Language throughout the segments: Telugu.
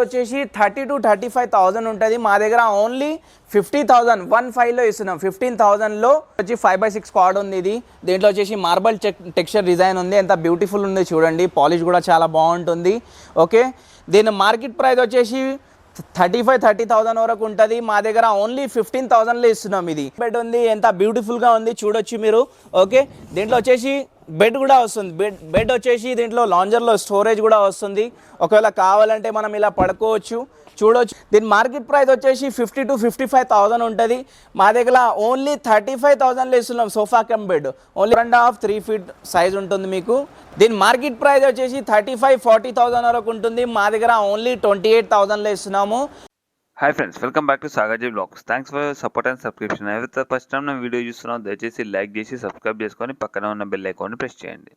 వచ్చేసి 30 to 35,000 ఉంటుంది. మా దగ్గర ఓన్లీ 50,000 15లో ఇస్తున్నాం. 15,000లో వచ్చి 5/6 కార్డ్ ఉంది. ఇది దీంట్లో వచ్చేసి మార్బల్ టెక్స్చర్ డిజైన్ ఉంది. ఎంత బ్యూటిఫుల్ ఉంది చూడండి. పాలిష్ కూడా చాలా బాగుంటుంది. ఓకే, దీని మార్కెట్ ప్రైస్ వచ్చేసి 30,000 వరకు ఉంటుంది. మా దగ్గర ఓన్లీ 15,000లో ఇస్తున్నాం. ఇది బెడ్ ఉంది, ఎంత బ్యూటిఫుల్గా ఉంది చూడొచ్చు మీరు. ఓకే, దీంట్లో వచ్చేసి బెడ్ కూడా వస్తుంది. బెడ్ వచ్చేసి దీంట్లో లాంజర్లో స్టోరేజ్ కూడా వస్తుంది. ఒకవేళ కావాలంటే మనం ఇలా పడుకోవచ్చు చూడొచ్చు. దీని మార్కెట్ ప్రైస్ వచ్చేసి 50 to 55,000 ఉంటుంది. మా దగ్గర ఓన్లీ 35,000లో ఇస్తున్నాం. Sofa cum bed only 2.5 3 feet size ఉంటుంది మీకు. దీని మార్కెట్ ప్రైస్ వచ్చేసి 35-40,000 వరకు ఉంటుంది. మా దగ్గర ఓన్లీ 28,000లో ఇస్తున్నాము. Hi friends, welcome back to Sagarji blogs. Thanks for support and subscription. అయితే ఫస్ట్ టైం నేను వీడియో చూస్తున్నాను, దయచేసి లైక్ చేసి సబ్స్క్రైబ్ చేసుకొని పక్కన ఉన్న బెల్ ఐకాన్ని ప్రెస్ చేయండి.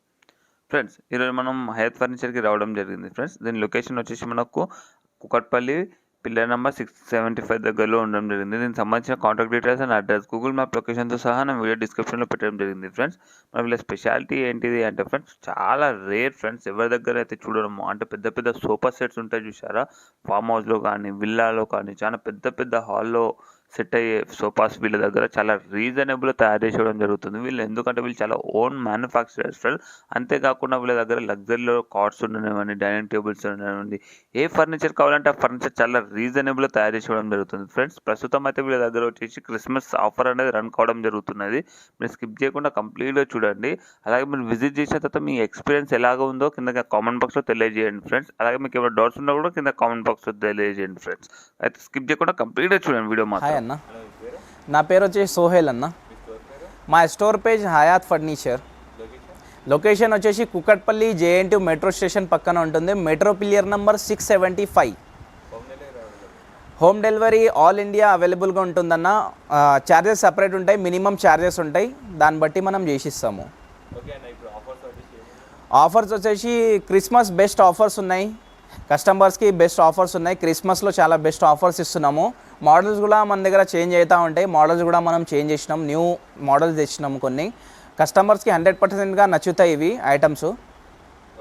ఫ్రెండ్స్, ఈరోజు మనం హయత్ ఫర్నిచర్కి రావడం జరిగింది. ఫ్రెండ్స్, దీని లొకేషన్ వచ్చేసి మనకు కుకట్పల్లి పిల్లర్ నెంబర్ 675 దగ్గరలో ఉండడం జరిగింది. దీనికి సంబంధించిన contact details and address Google map లొకేషన్తో సహా నేను వీడియో డిస్క్రిప్షన్లో పెట్టడం జరిగింది. ఫ్రెండ్స్, మన వీళ్ళ స్పెషాలిటీ ఏంటిది అంటే ఫ్రెండ్స్, చాలా రేర్ ఫ్రెండ్స్, ఎవరి దగ్గర అయితే చూడడము అంటే పెద్ద పెద్ద సోఫా సెట్స్ ఉంటాయి చూసారా, ఫామ్ హౌస్లో కానీ విల్లాలో కానీ చాలా పెద్ద పెద్ద హాల్లో సెట్ అయ్యే సోఫాస్ వీళ్ళ దగ్గర చాలా రీజనబుల్ తయారు చేయడం జరుగుతుంది. వీళ్ళు ఎందుకంటే వీళ్ళు చాలా ఓన్ మ్యానుఫ్యాక్చరర్స్ ఫ్రెండ్స్. అంతేకాకుండా వీళ్ళ దగ్గర లగ్జరీలో కార్డ్స్ ఉండనివ్వండి, డైనింగ్ టేబుల్స్ ఉండనివ్వండి, ఏ ఫర్నిచర్ కావాలంటే ఆ ఫర్నిచర్ చాలా రీజనబుల్ తయారు చేయడం జరుగుతుంది. ఫ్రెండ్స్, ప్రస్తుతం అయితే వీళ్ళ దగ్గర వచ్చేసి క్రిస్మస్ ఆఫర్ అనేది రన్ కావడం జరుగుతున్నది. మీరు స్కిప్ చేయకుండా కంప్లీట్గా చూడండి. అలాగే మీరు విజిట్ చేసిన తర్వాత మీ ఎక్స్పీరియన్స్ ఎలాగ ఉందో కింద కామెంట్ బాక్స్లో తెలియజేయండి ఫ్రెండ్స్. అలాగే మీకు ఏమైనా డౌట్స్ ఉన్నా కూడా కింద కామెంట్ బాక్స్లో తెలియజేయండి ఫ్రెండ్స్. అయితే స్కిప్ చేయకుండా కంప్లీట్గా చూడండి వీడియో మాత్రం. అన్న, నా పేరు వచ్చేసి సోహెల్ అన్న. మా store page Hayat furniture. Location వచ్చేసి కుకట్పల్లి JNT మెట్రో స్టేషన్ పక్కన ఉంటుంది. Metro pillar number 675. Home delivery all India అవైలబుల్గా ఉంటుందన్న. ఛార్జెస్ సపరేట్ ఉంటాయి, మినిమం ఛార్జెస్ ఉంటాయి, దాన్ని బట్టి మనం చేసిస్తాము. ఆఫర్స్ వచ్చేసి క్రిస్మస్ బెస్ట్ ఆఫర్స్ ఉన్నాయి. కస్టమర్స్కి బెస్ట్ ఆఫర్స్ ఉన్నాయి. క్రిస్మస్లో చాలా బెస్ట్ ఆఫర్స్ ఇస్తున్నాము. మోడల్స్ కూడా మన దగ్గర చేంజ్ అవుతూ ఉంటాయి. మోడల్స్ కూడా మనం చేంజ్ చేసినాం, న్యూ మోడల్స్ తెచ్చినాము కొన్ని. కస్టమర్స్కి 100%గా నచ్చుతాయి ఇవి ఐటమ్స్.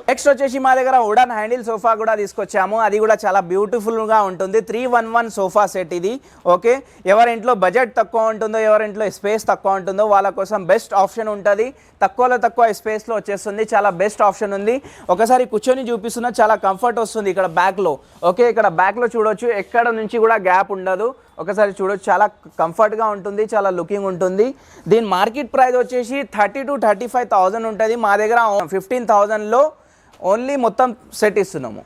నెక్స్ట్ వచ్చేసి మా దగ్గర వుడన్ హ్యాండిల్ సోఫా కూడా తీసుకొచ్చాము. అది కూడా చాలా బ్యూటిఫుల్గా ఉంటుంది. 311 సోఫా సెట్ ఇది. ఓకే, ఎవరింట్లో బడ్జెట్ తక్కువ ఉంటుందో, ఎవరింట్లో స్పేస్ తక్కువ ఉంటుందో వాళ్ళ కోసం బెస్ట్ ఆప్షన్ ఉంటుంది. తక్కువలో తక్కువ స్పేస్లో వచ్చేస్తుంది. చాలా బెస్ట్ ఆప్షన్ ఉంది. ఒకసారి కూర్చొని చూపిస్తున్నా, చాలా కంఫర్ట్ వస్తుంది ఇక్కడ బ్యాక్లో. ఓకే, ఇక్కడ బ్యాక్లో చూడొచ్చు, ఎక్కడ నుంచి కూడా గ్యాప్ ఉండదు. ఒకసారి చూడొచ్చు, చాలా కంఫర్ట్గా ఉంటుంది, చాలా లుకింగ్ ఉంటుంది. దీని మార్కెట్ ప్రైస్ వచ్చేసి 30 to 35,000 ఉంటుంది. మా దగ్గర 15,000లో ఓన్లీ మొత్తం సెట్ ఇస్తున్నాము.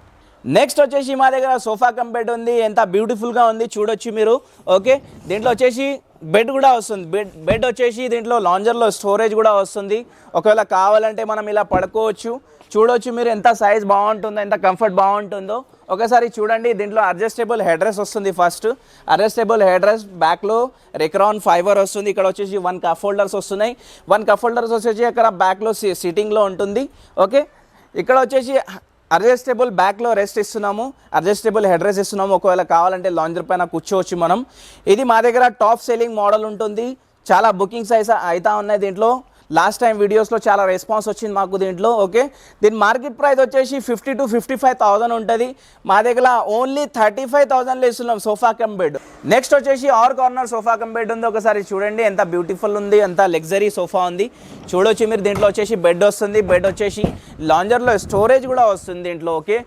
నెక్స్ట్ వచ్చేసి మా దగ్గర సోఫా కమ్ బెడ్ ఉంది. ఎంత బ్యూటిఫుల్గా ఉంది చూడొచ్చు మీరు. ఓకే, దీంట్లో వచ్చేసి బెడ్ కూడా వస్తుంది. బెడ్ వచ్చేసి దీంట్లో లాంజర్లో స్టోరేజ్ కూడా వస్తుంది. ఒకవేళ కావాలంటే మనం ఇలా పడుకోవచ్చు చూడొచ్చు మీరు. ఎంత సైజ్ బాగుంటుందో, ఎంత కంఫర్ట్ బాగుంటుందో ఒకసారి చూడండి. దీంట్లో అడ్జస్టబుల్ హెడ్ రెస్ట్ వస్తుంది. ఫస్ట్ అడ్జస్టబుల్ హెడ్ రెస్ట్, బ్యాక్లో రెక్రాన్ ఫైబర్ వస్తుంది. ఇక్కడ వచ్చేసి 1 కప్ హోల్డర్స్ వస్తున్నాయి. 1 కప్ హోల్డర్స్ వచ్చేసి అక్కడ బ్యాక్లో సిట్టింగ్లో ఉంటుంది. ఓకే, ఇక్కడ వచ్చేసి అడ్జస్టబుల్ బ్యాక్లో రెస్ట్ ఇస్తున్నాము, అడ్జస్టబుల్ హెడ్ రెస్ట్ ఇస్తున్నాము. ఒకవేళ కావాలంటే లాంజర్ పైన కూర్చోవచ్చు మనం. ఇది మా దగ్గర టాప్ సెల్లింగ్ మోడల్ ఉంటుంది. చాలా బుకింగ్స్ అవుతా ఉన్నాయి దీంట్లో. లాస్ట్ టైం వీడియోస్లో చాలా రెస్పాన్స్ వచ్చింది మాకు దీంట్లో. ఓకే, దీని మార్కెట్ ప్రైస్ వచ్చేసి 50 to 55,000 ఉంటుంది. మా దగ్గర ఓన్లీ 35,000లో ఇస్తున్నాం సోఫా కమ్ బెడ్. నెక్స్ట్ వచ్చేసి ఆర్ కార్నర్ సోఫా కమ్ బెడ్ ఉంది. ఒకసారి చూడండి, ఎంత బ్యూటిఫుల్ ఉంది, ఎంత లగ్జరీ సోఫా ఉంది చూడొచ్చు మీరు. దీంట్లో వచ్చేసి బెడ్ వస్తుంది. బెడ్ వచ్చేసి లాంజర్లో స్టోరేజ్ కూడా వస్తుంది దీంట్లో. ఓకే,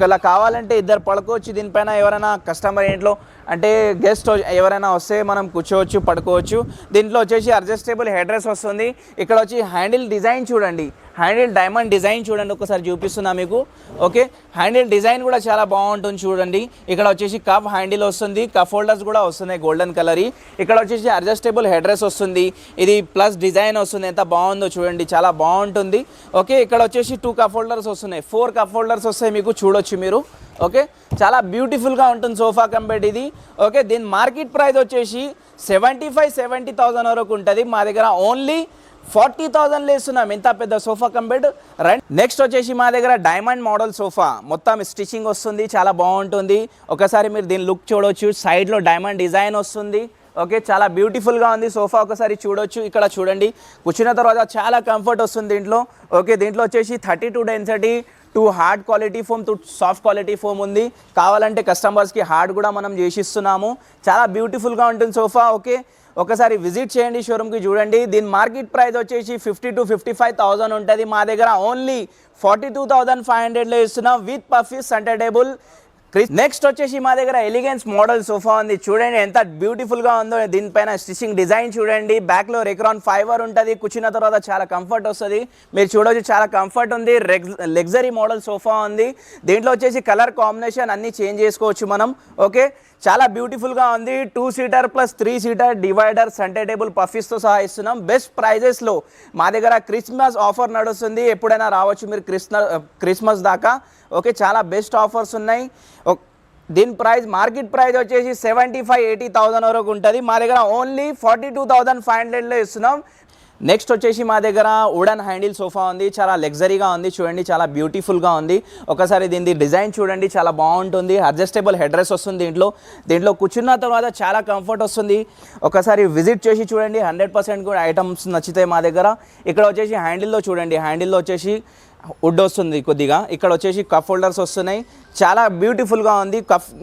ఇలా కావాలంటే ఇద్దరు పడుకోవచ్చు దీనిపైన. ఎవరైనా కస్టమర్ ఇంట్లో అంటే గెస్ట్ ఎవరైనా వస్తే మనం కూర్చోవచ్చు, పడుకోవచ్చు. దీంట్లో వచ్చేసి అడ్జస్టబుల్ హెడ్ రెస్ట్ వస్తుంది. ఇక్కడ వచ్చి హ్యాండిల్ డిజైన్ చూడండి, హ్యాండిల్ డైమండ్ డిజైన్ చూడండి, ఒకసారి చూపిస్తున్నా మీకు. ఓకే, హ్యాండిల్ డిజైన్ కూడా చాలా బాగుంటుంది చూడండి. ఇక్కడ వచ్చేసి కప్ హ్యాండిల్ వస్తుంది, కప్ హోల్డర్స్ కూడా వస్తున్నాయి గోల్డెన్ కలర్. ఇక్కడ వచ్చేసి అడ్జస్టబుల్ హెడ్ రెస్ట్ వస్తుంది. ఇది ప్లస్ డిజైన్ వస్తుంది, ఎంత బాగుందో చూడండి, చాలా బాగుంటుంది. ఓకే, ఇక్కడ వచ్చేసి 2 కప్ హోల్డర్స్ వస్తున్నాయి, 4 కప్ హోల్డర్స్ వస్తాయి మీకు చూడొచ్చు మీరు. ఓకే, చాలా బ్యూటిఫుల్గా ఉంటుంది సోఫా కమ్ బెడ్ ఇది. ఓకే, దీని మార్కెట్ ప్రైస్ వచ్చేసి 75-70,000 వరకు ఉంటుంది. మా దగ్గర ఓన్లీ 40,000లో ఇస్తున్నాం. ఎంత పెద్ద సోఫా కమ్ బెడ్. నెక్స్ట్ వచ్చేసి మా దగ్గర డైమండ్ మోడల్ సోఫా, మొత్తం స్టిచ్చింగ్ వస్తుంది, చాలా బాగుంటుంది. ఒకసారి మీరు దీని లుక్ చూడవచ్చు, సైడ్లో డైమండ్ డిజైన్ వస్తుంది. ఓకే, చాలా బ్యూటిఫుల్గా ఉంది సోఫా, ఒకసారి చూడొచ్చు. ఇక్కడ చూడండి, కూర్చున్న తర్వాత చాలా కంఫర్ట్ వస్తుంది దీంట్లో. ఓకే, దీంట్లో వచ్చేసి 32 density to hard quality foam to soft quality foam ఉంది. కావాలంటే కస్టమర్స్కి హార్డ్ కూడా మనం చేసిస్తున్నాము. చాలా బ్యూటిఫుల్గా ఉంటుంది సోఫా. ఓకే, ఒకసారి విజిట్ చేయండి షోరూమ్కి, చూడండి. దీని మార్కెట్ ప్రైస్ వచ్చేసి 50 to 55,000 ఉంటుంది. మా దగ్గర ఓన్లీ 42,500లో ఇస్తున్నాం with puffy centre table. Next వచ్చేసి మా దగ్గర ఎలిగెన్స్ మోడల్ సోఫా ఉంది. చూడండి ఎంత బ్యూటిఫుల్గా ఉందో. దీనిపైన స్టిచ్చింగ్ డిజైన్ చూడండి. బ్యాక్లో రెక్రాన్ ఫైబర్ ఉంటుంది. కూర్చున్న తర్వాత చాలా కంఫర్ట్ వస్తుంది. మీరు చూడవచ్చు చాలా కంఫర్ట్ ఉంది. లగ్జరీ మోడల్ సోఫా ఉంది. దీంట్లో వచ్చేసి కలర్ కాంబినేషన్ అన్నీ చేంజ్ చేసుకోవచ్చు మనం. ఓకే, చాలా బ్యూటిఫుల్గా ఉంది. 2 seater plus 3 seater divider centre table పఫీస్తో సహా ఇస్తున్నాం బెస్ట్ ప్రైజెస్లో. మా దగ్గర క్రిస్మస్ ఆఫర్ నడుస్తుంది. ఎప్పుడైనా రావచ్చు మీరు క్రిస్మస్ దాకా. ఓకే, చాలా బెస్ట్ ఆఫర్స్ ఉన్నాయి. దీని ప్రైస్ మార్కెట్ ప్రైస్ వచ్చేసి 75-80,000 వరకు ఉంటుంది. మా దగ్గర ఓన్లీ 42,500లో ఇస్తున్నాం. నెక్స్ట్ వచ్చేసి మా దగ్గర వుడెన్ హ్యాండిల్ సోఫా ఉంది. చాలా లగ్జరీగా ఉంది. చూడండి చాలా బ్యూటిఫుల్గా ఉంది. ఒకసారి దీని డిజైన్ చూడండి, చాలా బాగుంటుంది. అడ్జస్టబుల్ హెడ్ రెస్ట్ వస్తుంది దీంట్లో కూర్చున్న తర్వాత చాలా కంఫర్ట్ వస్తుంది. ఒకసారి విజిట్ చేసి చూడండి. 100% కూడా ఐటమ్స్ నచ్చితే మా దగ్గర. ఇక్కడ వచ్చేసి హ్యాండిల్లో చూడండి, హ్యాండిల్లో వచ్చేసి వుడ్ వస్తుంది కొద్దిగా. ఇక్కడ వచ్చేసి కప్ హోల్డర్స్ వస్తున్నాయి. చాలా బ్యూటిఫుల్గా ఉంది.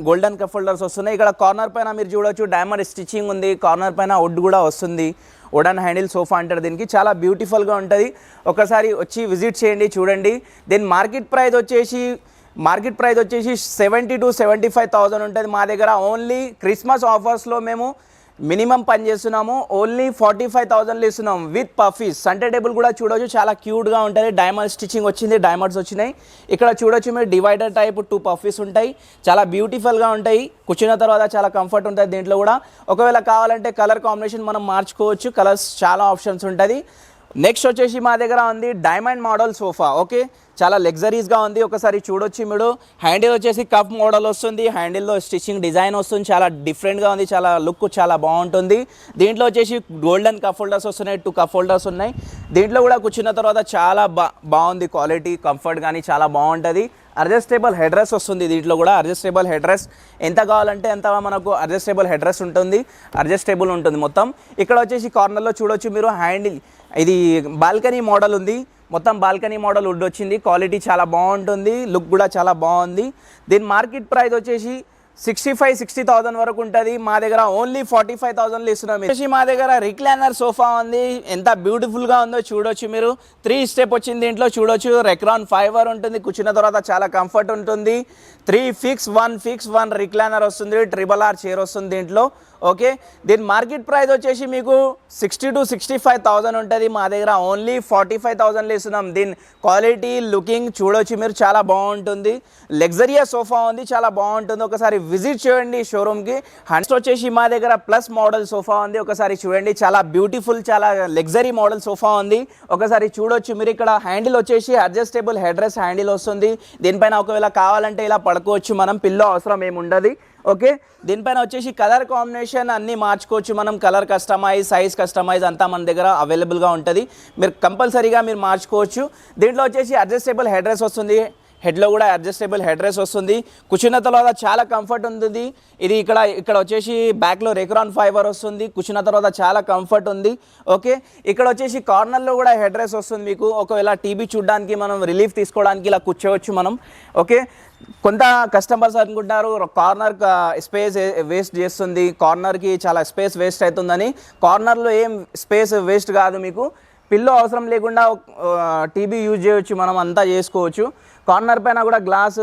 గోల్డెన్ కప్ హోల్డర్స్ వస్తున్నాయి. ఇక్కడ కార్నర్ పైన మీరు చూడవచ్చు డైమండ్ స్టిచ్చింగ్ ఉంది. కార్నర్ పైన వుడ్ కూడా వస్తుంది. వుడెన్ హ్యాండిల్ సోఫా అంటారు దీనికి. చాలా బ్యూటిఫుల్గా ఉంటుంది. ఒకసారి వచ్చి విజిట్ చేయండి, చూడండి. దీని మార్కెట్ ప్రైస్ వచ్చేసి 70 to 75,000 ఉంటుంది. మా దగ్గర ఓన్లీ క్రిస్మస్ ఆఫర్స్లో మేము మినిమం పని చేస్తున్నాము. ఓన్లీ 45,000లో ఇస్తున్నాం విత్ పఫీస్. సెంటర్ టేబుల్ కూడా చూడవచ్చు, చాలా క్యూట్గా ఉంటుంది. డైమండ్ స్టిచ్చింగ్ వచ్చింది, డైమండ్స్ వచ్చినాయి. ఇక్కడ చూడొచ్చు మీరు డివైడర్ టైప్ 2 పఫీస్ ఉంటాయి. చాలా బ్యూటిఫుల్గా ఉంటాయి. కూర్చున్న తర్వాత చాలా కంఫర్ట్ ఉంటుంది దీంట్లో కూడా. ఒకవేళ కావాలంటే కలర్ కాంబినేషన్ మనం మార్చుకోవచ్చు. కలర్స్ చాలా ఆప్షన్స్ ఉంటుంది. నెక్స్ట్ వచ్చేసి మా దగ్గర ఉంది డైమండ్ మోడల్ సోఫా. ఓకే, చాలా లగ్జరీస్గా ఉంది. ఒకసారి చూడొచ్చు మీరు. హ్యాండిల్ వచ్చేసి కప్ మోడల్ వస్తుంది. హ్యాండిల్లో స్టిచ్చింగ్ డిజైన్ వస్తుంది. చాలా డిఫరెంట్గా ఉంది. చాలా లుక్ చాలా బాగుంటుంది. దీంట్లో వచ్చేసి గోల్డెన్ కప్ హోల్డర్స్ వస్తున్నాయి. 2 కప్ హోల్డర్స్ ఉన్నాయి. దీంట్లో కూడా కూర్చున్న తర్వాత చాలా బాగుంది. క్వాలిటీ కంఫర్ట్ కానీ చాలా బాగుంటుంది. అడ్జస్టబుల్ హెడ్ రెస్ట్ వస్తుంది. దీంట్లో కూడా అడ్జస్టబుల్ హెడ్ రెస్ట్ ఎంత కావాలంటే అంత మనకు అడ్జస్టబుల్ హెడ్ రెస్ట్ ఉంటుంది. అడ్జస్టబుల్ ఉంటుంది మొత్తం. ఇక్కడ వచ్చేసి కార్నర్లో చూడొచ్చు మీరు హ్యాండిల్. ఇది బాల్కనీ మోడల్ ఉంది. మొత్తం బాల్కనీ మోడల్ వుడ్ వచ్చింది. క్వాలిటీ చాలా బాగుంటుంది. లుక్ కూడా చాలా బాగుంది. దీని మార్కెట్ ప్రైస్ వచ్చేసి 65-60,000 వరకు ఉంటుంది. మా దగ్గర ఓన్లీ 45,000లో ఇస్తున్నాం. మా దగ్గర రిక్లైనర్ సోఫా ఉంది. ఎంత బ్యూటిఫుల్గా ఉందో చూడొచ్చు మీరు. 3 స్టెప్ వచ్చింది. దీంట్లో చూడొచ్చు రెక్రాన్ ఫైబర్ ఉంటుంది. కూర్చున్న తర్వాత చాలా కంఫర్ట్ ఉంటుంది. 3 ఫిక్స్ 1 రిక్లైనర్ వస్తుంది. RRR చైర్ వస్తుంది దీంట్లో. ఓకే, దీని మార్కెట్ ప్రైస్ వచ్చేసి మీకు 60 to 65,000 ఉంటుంది. మా దగ్గర ఓన్లీ 45,000లో ఇస్తున్నాం. దీని క్వాలిటీ లుకింగ్ చూడొచ్చు మీరు, చాలా బాగుంటుంది. లగ్జరియస్ సోఫా ఉంది, చాలా బాగుంటుంది. ఒకసారి విజిట్ చేయండి షోరూమ్కి. నెక్స్ట్ వచ్చేసి మా దగ్గర ప్లస్ మోడల్ సోఫా ఉంది. ఒకసారి చూడండి, చాలా బ్యూటిఫుల్, చాలా లగ్జరీ మోడల్ సోఫా ఉంది. ఒకసారి చూడొచ్చు మీరు. ఇక్కడ హ్యాండిల్ వచ్చేసి అడ్జస్టబుల్ హెడ్ రెస్ట్ హ్యాండిల్ వస్తుంది. దీనిపైన ఒకవేళ కావాలంటే ఇలా పడుకోవచ్చు మనం. పిల్లో అవసరం ఏమి ఉండదు. ఓకే, దీనిపైన వచ్చేసి కలర్ కాంబినేషన్ అన్నీ మార్చుకోవచ్చు మనం. కలర్ కస్టమైజ్, సైజ్ కస్టమైజ్ అంతా మన దగ్గర అవైలబుల్గా ఉంటుంది. మీరు కంపల్సరీగా మీరు మార్చుకోవచ్చు. దీంట్లో వచ్చేసి అడ్జస్టబుల్ హెడ్ రెస్ట్ వస్తుంది. హెడ్లో కూడా అడ్జస్టబుల్ హెడ్ రెస్ట్ వస్తుంది. కూర్చున్న తర్వాత చాలా కంఫర్ట్ ఉంటుంది. ఇది ఇక్కడ వచ్చేసి బ్యాక్లో రెక్రాన్ ఫైబర్ వస్తుంది. కూర్చున్న తర్వాత చాలా కంఫర్ట్ ఉంది. ఓకే, ఇక్కడ వచ్చేసి కార్నర్లో కూడా హెడ్ రెస్ట్ వస్తుంది మీకు. ఒకవేళ టీవీ చూడడానికి మనం రిలీఫ్ తీసుకోవడానికి ఇలా కూర్చోవచ్చు మనం. ఓకే, కొంత కస్టమర్స్ అనుకుంటారు కార్నర్ స్పేస్ వేస్ట్ చేస్తుంది, కార్నర్కి చాలా స్పేస్ వేస్ట్ అవుతుందని. కార్నర్లో ఏం స్పేస్ వేస్ట్ కాదు మీకు. పిల్లో అవసరం లేకుండా టీవీ యూజ్ చేయవచ్చు మనం, అంతా చేసుకోవచ్చు. కార్నర్ పైన కూడా గ్లాస్,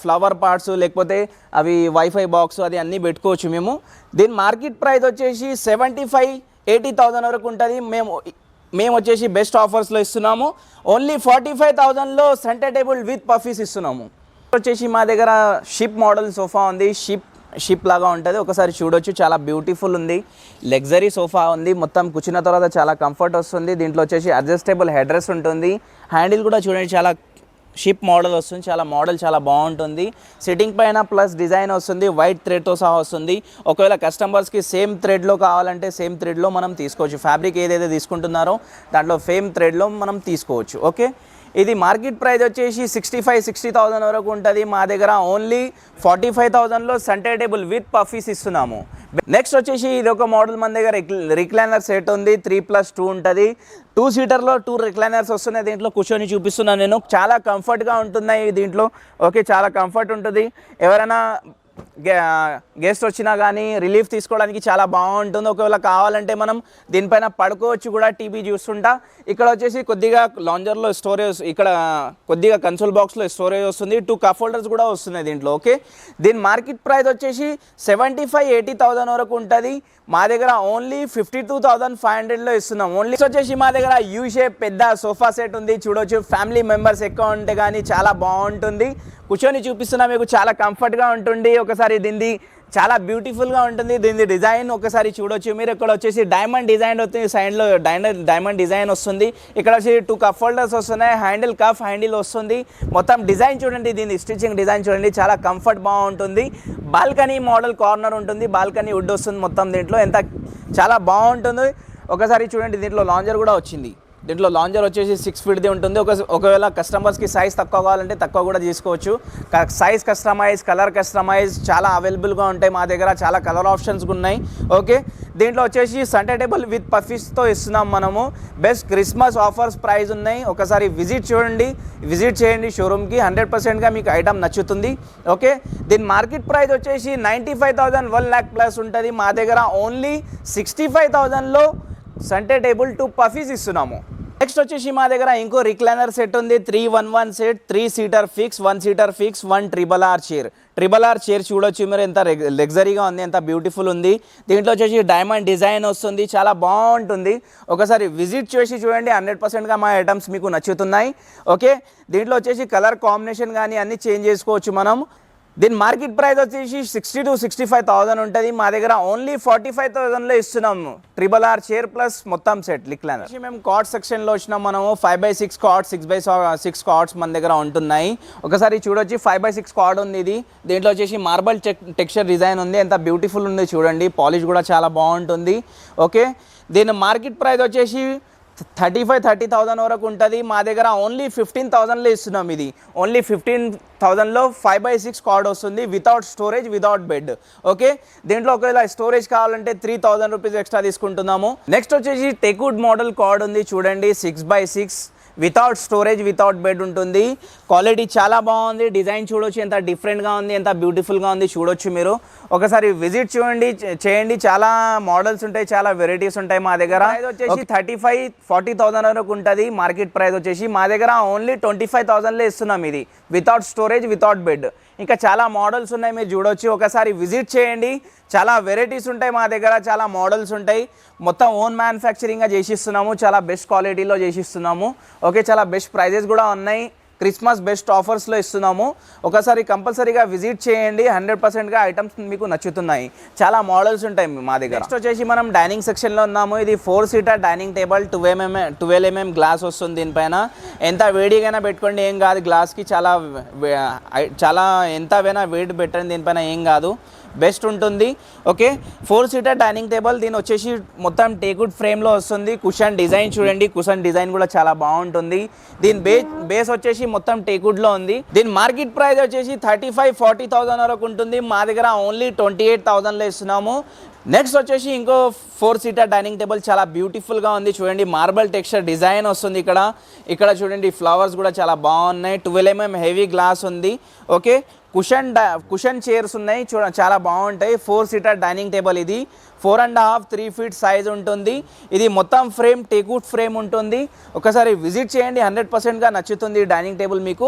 ఫ్లవర్ పార్ట్స్, లేకపోతే అవి వైఫై బాక్స్ అది అన్నీ పెట్టుకోవచ్చు మేము. దీని మార్కెట్ ప్రైస్ వచ్చేసి 75-80,000 వరకు ఉంటుంది. మేము వచ్చేసి బెస్ట్ ఆఫర్స్లో ఇస్తున్నాము. ఓన్లీ 45,000లో సెంటర్ టేబుల్ విత్ పఫీస్ ఇస్తున్నాము. వచ్చేసి మా దగ్గర షిప్ మోడల్ సోఫా ఉంది. షిప్ లాగా ఉంటుంది. ఒకసారి చూడొచ్చు, చాలా బ్యూటిఫుల్ ఉంది. లగ్జరీ సోఫా ఉంది. మొత్తం కూర్చున్న తర్వాత చాలా కంఫర్ట్ వస్తుంది. దీంట్లో వచ్చేసి అడ్జస్టబుల్ హెడ్ రెస్ట్ ఉంటుంది. హ్యాండిల్ కూడా చూడండి, చాలా షిప్ మోడల్ వస్తుంది. చాలా బాగుంటుంది. సిట్టింగ్ పైన ప్లస్ డిజైన్ వస్తుంది. వైట్ థ్రెడ్తో సహా వస్తుంది. ఒకవేళ కస్టమర్స్కి సేమ్ థ్రెడ్లో కావాలంటే సేమ్ థ్రెడ్లో మనం తీసుకోవచ్చు. ఫ్యాబ్రిక్ ఏదైతే తీసుకుంటున్నారో దాంట్లో సేమ్ థ్రెడ్లో మనం తీసుకోవచ్చు. ఓకే, ఇది మార్కెట్ ప్రైస్ వచ్చేసి 65-60,000 వరకు ఉంటుంది. మా దగ్గర ఓన్లీ 45,000లో సెంటర్ టేబుల్ విత్ పఫీస్ ఇస్తున్నాము. నెక్స్ట్ వచ్చేసి ఇది ఒక మోడల్ మన దగ్గర రిక్లైనర్ సెట్ ఉంది. 3+2 ఉంటుంది. 2 సీటర్లో 2 రిక్లైనర్స్ వస్తున్నాయి. దీంట్లో కూర్చొని చూపిస్తున్నాను నేను. చాలా కంఫర్ట్గా ఉంటున్నాయి దీంట్లో. ఓకే, చాలా కంఫర్ట్ ఉంటుంది. ఎవరైనా గెస్ట్ వచ్చినా కానీ రిలీఫ్ తీసుకోవడానికి చాలా బాగుంటుంది. ఒకవేళ కావాలంటే మనం దీనిపైన పడుకోవచ్చు కూడా టీవీ చూస్తుంటా. ఇక్కడ వచ్చేసి కొద్దిగా లాంజర్లో స్టోరేజ్, ఇక్కడ కొద్దిగా కన్సోల్ బాక్స్లో స్టోరేజ్ వస్తుంది. 2 కప్ హోల్డర్స్ కూడా వస్తున్నాయి దీంట్లో. ఓకే, దీని మార్కెట్ ప్రైస్ వచ్చేసి 75-80,000 వరకు ఉంటుంది. మా దగ్గర ఓన్లీ 52,500లో ఇస్తున్నాం. ఓన్లీ వచ్చేసి మా దగ్గర యూ షేప్ పెద్ద సోఫా సెట్ ఉంది. చూడొచ్చు, ఫ్యామిలీ మెంబర్స్ ఎక్కువ ఉంటే కానీ చాలా బాగుంటుంది. కూర్చొని చూపిస్తున్నా మీకు, చాలా కంఫర్ట్గా ఉంటుంది. ఒకసారి దీన్ని చాలా బ్యూటిఫుల్గా ఉంటుంది. దీని డిజైన్ ఒకసారి చూడొచ్చు మీరు. ఇక్కడ వచ్చేసి డైమండ్ డిజైన్ వస్తుంది. సైడ్లో డైమండ్ డిజైన్ వస్తుంది. ఇక్కడ వచ్చి 2 కప్ హోల్డర్స్ వస్తున్నాయి. హ్యాండిల్ వస్తుంది. మొత్తం డిజైన్ చూడండి, దీని స్టిచ్చింగ్ డిజైన్ చూడండి, చాలా కంఫర్ట్ బాగుంటుంది. బాల్కనీ మోడల్ కార్నర్ ఉంటుంది. బాల్కనీ వుడ్ వస్తుంది మొత్తం దీంట్లో. ఎంత చాలా బాగుంటుంది. ఒకసారి చూడండి, దీంట్లో లాంజర్ కూడా వచ్చింది. దీంట్లో లాంజర్ వచ్చేసి 6 ఫీట్ది ఉంటుంది. ఒకవేళ కస్టమర్స్కి సైజ్ తక్కువ కావాలంటే తక్కువ కూడా తీసుకోవచ్చు. సైజ్ కస్టమైజ్, కలర్ కస్టమైజ్ చాలా అవైలబుల్గా ఉంటాయి మా దగ్గర. చాలా కలర్ ఆప్షన్స్ ఉన్నాయి. ఓకే, దీంట్లో వచ్చేసి సెంటర్ టేబుల్ విత్ పఫీస్తో ఇస్తున్నాం మనము. బెస్ట్ క్రిస్మస్ ఆఫర్స్ ప్రైస్ ఉన్నాయి. ఒకసారి విజిట్ చేయండి షోరూమ్కి. 100%గా మీకు ఐటమ్ నచ్చుతుంది. ఓకే, దీని మార్కెట్ ప్రైస్ వచ్చేసి 95,000, 1 lakh ప్లస్ ఉంటుంది. మా దగ్గర ఓన్లీ 65,000లో సెంటర్ టేబుల్ 2 పఫీస్ ఇస్తున్నాము. నెక్స్ట్ వచ్చేసి మా దగ్గర ఇంకో రిక్లైనర్ సెట్ ఉంది. 3-1-1 set, 3 seater fix, 1 seater fix, 1 RRR chair. RRR chair చూడొచ్చు మీరు, ఎంత లగ్జరీగా ఉంది, ఎంత బ్యూటిఫుల్ ఉంది. దీంట్లో వచ్చేసి డైమండ్ డిజైన్ వస్తుంది. చాలా బాగుంటుంది. ఒకసారి విజిట్ చేసి చూడండి. 100%గా మా ఐటమ్స్ మీకు నచ్చుతున్నాయి. ఓకే, దీంట్లో వచ్చేసి కలర్ కాంబినేషన్ కానీ అన్నీ చేంజ్ చేసుకోవచ్చు మనం. దీని మార్కెట్ ప్రైస్ వచ్చేసి 60-65,000 ఉంటుంది. మా దగ్గర ఓన్లీ 45,000లో ఇస్తున్నాము. RRR చైర్ ప్లస్ మొత్తం సెట్ రిక్లైనర్. మేము కార్డ్ సెక్షన్లో వచ్చినాం. మనము 5x6 కార్డ్, 6x6 కార్డ్స్ మన దగ్గర ఉంటున్నాయి. ఒకసారి చూడొచ్చు, 5x6 కార్డ్ ఉంది ఇది. దీంట్లో వచ్చేసి మార్బల్ టెక్స్చర్ డిజైన్ ఉంది. ఎంత బ్యూటిఫుల్ ఉంది చూడండి. పాలిష్ కూడా చాలా బాగుంటుంది. ఓకే, దీని మార్కెట్ ప్రైస్ వచ్చేసి 35-30,000 వరకు ఉంటుంది. మా దగ్గర ఓన్లీ 15,000లో ఇస్తున్నాం. ఇది ఓన్లీ 15,000లో 5x6 కార్డ్ వస్తుంది. Without storage, without bed. Okay, దీంట్లో ఒకవేళ స్టోరేజ్ కావాలంటే 3,000 రూపీస్ ఎక్స్ట్రా తీసుకుంటున్నాము. నెక్స్ట్ వచ్చేసి టెక్వుడ్ మోడల్ కార్డ్ ఉంది చూడండి. 6x6 without storage, without bed ఉంటుంది. క్వాలిటీ చాలా బాగుంది. డిజైన్ చూడొచ్చు, ఎంత డిఫరెంట్గా ఉంది, ఎంత బ్యూటిఫుల్గా ఉంది చూడొచ్చు మీరు. ఒకసారి విజిట్ చేయండి. చాలా మోడల్స్ ఉంటాయి, చాలా వెరైటీస్ ఉంటాయి మా దగ్గర. ప్రైస్ వచ్చేసి 35-40,000 వరకు ఉంటుంది. మార్కెట్ ప్రైస్ వచ్చేసి మా దగ్గర ఓన్లీ 25,000లో ఇస్తున్నాం. ఇది వితౌట్ స్టోరేజ్, వితౌట్ బెడ్. ఇంకా చాలా మోడల్స్ ఉన్నాయి, మీరు చూడొచ్చు. ఒకసారి విజిట్ చేయండి. చాలా వెరైటీస్ ఉంటాయి మా దగ్గర, చాలా మోడల్స్ ఉంటాయి. మొత్తం ఓన్ మ్యానుఫ్యాక్చరింగ్గా చేసిస్తున్నాము. చాలా బెస్ట్ క్వాలిటీలో చేసిస్తున్నాము. ఓకే, చాలా బెస్ట్ ప్రైజెస్ కూడా ఉన్నాయి. క్రిస్మస్ బెస్ట్ ఆఫర్స్లో ఇస్తున్నాము. ఒకసారి కంపల్సరీగా విజిట్ చేయండి. 100%గా ఐటమ్స్ మీకు నచ్చుతున్నాయి. చాలా మోడల్స్ ఉంటాయి మా దగ్గర. నెక్స్ట్ వచ్చేసి మనం డైనింగ్ సెక్షన్లో ఉన్నాము. ఇది 4 seater dining table, 12 mm glass వస్తుంది. దీనిపైన ఎంత వేడిగైనా పెట్టుకోండి, ఏం కాదు. గ్లాస్కి చాలా ఎంత అయినా వేడి పెట్టండి, దీనిపైన ఏం కాదు, బెస్ట్ ఉంటుంది. Okay, 4 seater dining table. దీని వచ్చేసి మొత్తం టేక్వుడ్ ఫ్రేమ్లో వస్తుంది. కుషన్ డిజైన్ చూడండి, కుషన్ డిజైన్ కూడా చాలా బాగుంటుంది. దీని బేస్ వచ్చేసి మొత్తం టేక్వుడ్లో ఉంది. దీని మార్కెట్ ప్రైస్ వచ్చేసి 35-40,000 వరకు ఉంటుంది. మా దగ్గర ఓన్లీ 28,000లో ఇస్తున్నాము. నెక్స్ట్ వచ్చేసి ఇంకో 4 సీటర్ డైనింగ్ టేబుల్, చాలా బ్యూటిఫుల్గా ఉంది చూడండి. మార్బల్ టెక్స్చర్ డిజైన్ వస్తుంది. ఇక్కడ చూడండి, ఫ్లవర్స్ కూడా చాలా బాగున్నాయి. 12 mm హెవీ గ్లాస్ ఉంది. ఓకే, కుషన్ చైర్స్ ఉన్నాయి, చాలా బాగుంటాయి. 4 సీటర్ డైనింగ్ టేబుల్. ఇది 4.5-3 feet సైజ్ ఉంటుంది. ఇది మొత్తం ఫ్రేమ్ టేక్వుడ్ ఫ్రేమ్ ఉంటుంది. ఒకసారి విజిట్ చేయండి, 100%గా నచ్చుతుంది డైనింగ్ టేబుల్ మీకు.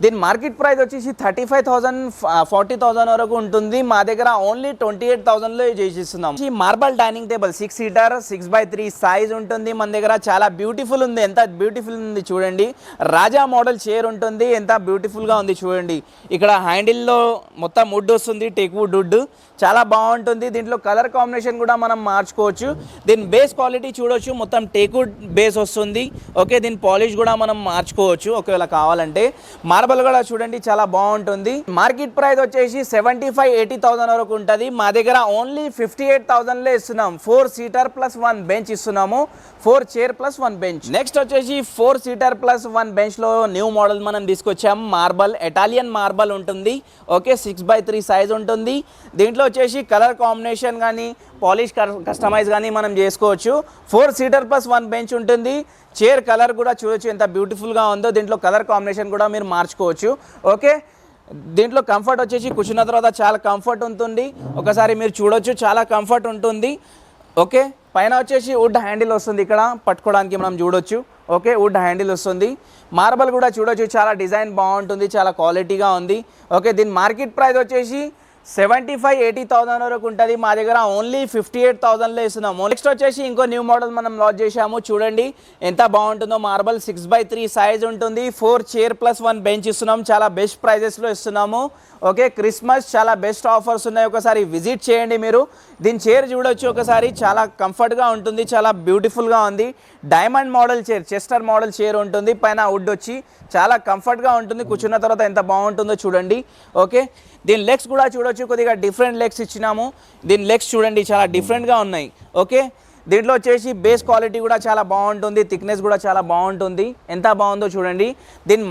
దీని మార్కెట్ ప్రైస్ వచ్చేసి 35,000-40,000 వరకు ఉంటుంది. మా దగ్గర ఓన్లీ 28,000లో చేసిస్తున్నాం. ఈ marble dining table 6 seater 6x3 size ఉంటుంది మన దగ్గర. చాలా బ్యూటిఫుల్ ఉంది, ఎంత బ్యూటిఫుల్ ఉంది చూడండి. రాజా మోడల్ చైర్ ఉంటుంది, ఎంత బ్యూటిఫుల్గా ఉంది చూడండి. ఇక్కడ హ్యాండిల్ హ్యాండిల్లో మొత్తం వుడ్ వస్తుంది, టేక్ వుడ్ చాలా బాగుంటుంది. దీంట్లో కలర్ కాంబినేషన్ కూడా మనం మార్చుకోవచ్చు. దీని బేస్ క్వాలిటీ చూడొచ్చు, మొత్తం టేక్ వుడ్ బేస్ వస్తుంది. ఓకే, దీని పాలిష్ కూడా మనం మార్చుకోవచ్చు ఒకవేళ కావాలంటే. మార్బల్ కూడా చూడండి చాలా బాగుంటుంది. మార్కెట్ ప్రైస్ వచ్చేసి 75-80,000 వరకు ఉంటుంది. మా దగ్గర ఓన్లీ 58,000లో ఇస్తున్నాం. 4 సీటర్ ప్లస్ 1 బెంచ్ ఇస్తున్నాము. 4 చైర్ ప్లస్ 1 బెంచ్. నెక్స్ట్ వచ్చేసి 4 సీటర్ ప్లస్ 1 బెంచ్లో న్యూ మోడల్ మనం తీసుకొచ్చాము. మార్బల్, ఇటాలియన్ మార్బల్ ఉంటుంది. ఓకే, 6x3 సైజ్ ఉంటుంది. దీంట్లో వచ్చేసి కలర్ కాంబినేషన్ కానీ పాలిష్ కస్టమైజ్ కానీ మనం చేసుకోవచ్చు. 4 సీటర్ ప్లస్ 1 బెంచ్ ఉంటుంది. చైర్ కలర్ కూడా చూడొచ్చు ఎంత బ్యూటిఫుల్గా ఉందో. దీంట్లో కలర్ కాంబినేషన్ కూడా మీరు మార్చుకోవచ్చు. ఓకే, దీంట్లో కంఫర్ట్ వచ్చేసి కూర్చున్న తర్వాత చాలా కంఫర్ట్ ఉంటుంది. ఒకసారి మీరు చూడొచ్చు, చాలా కంఫర్ట్ ఉంటుంది. ఓకే, పైన వచ్చేసి వుడ్ హ్యాండిల్ వస్తుంది. ఇక్కడ పట్టుకోవడానికి మనం చూడొచ్చు. ఓకే, వుడ్ హ్యాండిల్ వస్తుంది. మార్బల్ కూడా చూడొచ్చు, చాలా డిజైన్ బాగుంటుంది, చాలా క్వాలిటీగా ఉంది. ఓకే, దీని మార్కెట్ ప్రైస్ వచ్చేసి 75-80,000 వరకు ఉంటుంది. మా దగ్గర ఓన్లీ 58,000లో ఇస్తున్నాము. నెక్స్ట్ వచ్చేసి ఇంకో న్యూ మోడల్ మనం లాంచ్ చేసాము. చూడండి ఎంత బాగుంటుందో. మార్బల్ 6x3 సైజ్ ఉంటుంది. 4 చైర్ ప్లస్ 1 బెంచ్ ఇస్తున్నాం. చాలా బెస్ట్ ప్రైజెస్లో ఇస్తున్నాము. ఓకే, క్రిస్మస్ చాలా బెస్ట్ ఆఫర్స్ ఉన్నాయి. ఒకసారి విజిట్ చేయండి మీరు. దీని చైర్ చూడొచ్చు ఒకసారి, చాలా కంఫర్ట్గా ఉంటుంది, చాలా బ్యూటిఫుల్గా ఉంది. Diamond model chair, Chester model chair ఉంటుంది. పైన వుడ్ వచ్చి చాలా కంఫర్ట్గా ఉంటుంది. కూర్చున్న తర్వాత ఎంత బాగుంటుందో చూడండి. ఓకే, దీని లెగ్స్ కూడా చూడొచ్చు, కొద్దిగా డిఫరెంట్ లెగ్స్ ఇచ్చినాము. దీని లెగ్స్ చూడండి చాలా డిఫరెంట్గా ఉన్నాయి. ఓకే, దీంట్లో వచ్చేసి బేస్ క్వాలిటీ కూడా చాలా బాగుంటుంది, థిక్నెస్ కూడా చాలా బాగుంటుంది. ఎంత బాగుందో చూడండి. దీని